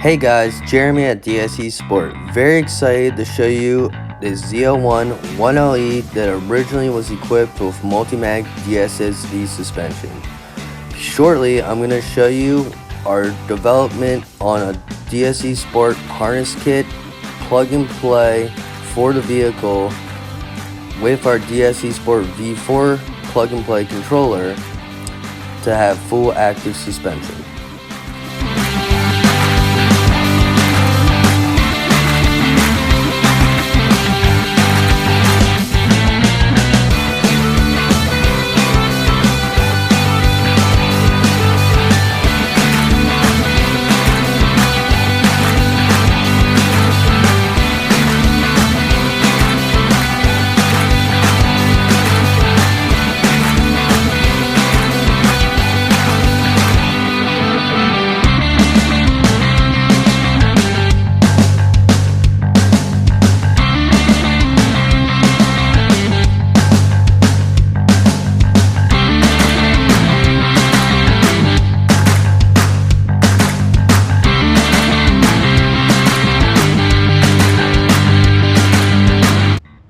Hey guys, Jeremy at DSC Sport. Very excited to show you this ZL1 1LE that originally was equipped with Multimatic DSC suspension. Shortly, I'm going to show you our development on a DSC Sport harness kit, plug and play for the vehicle with our DSC Sport V4 plug and play controller to have full active suspension.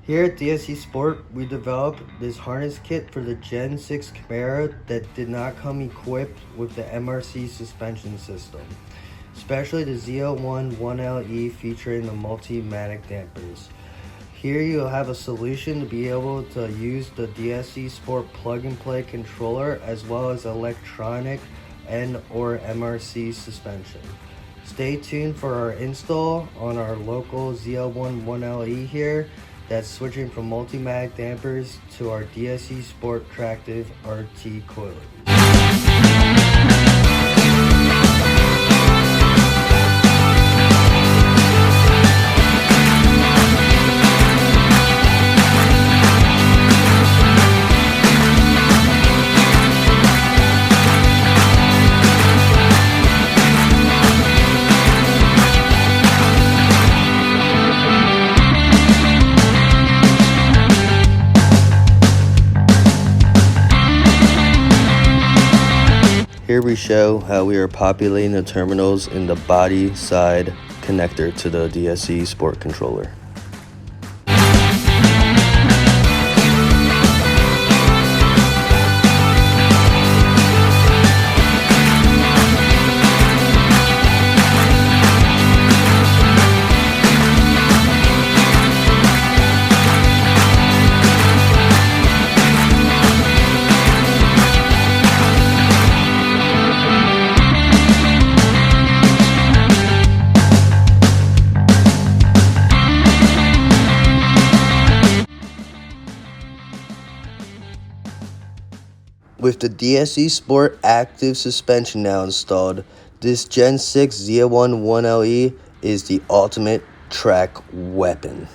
Here at DSC Sport, we developed this harness kit for the Gen 6 Camaro that did not come equipped with the MRC suspension system, especially the ZL1 1LE featuring the Multimatic dampers. Here you'll have a solution to be able to use the DSC Sport plug and play controller as well as electronic and or MRC suspension. Stay tuned for our install on our local ZL1 1LE here. That's switching from Multimatic dampers to our DSC Sport Tractive RT coilovers. Here we show how we are populating the terminals in the body side connector to the DSC Sport controller. With the DSC Sport Active Suspension now installed, this Gen 6 ZL1 1LE is the ultimate track weapon.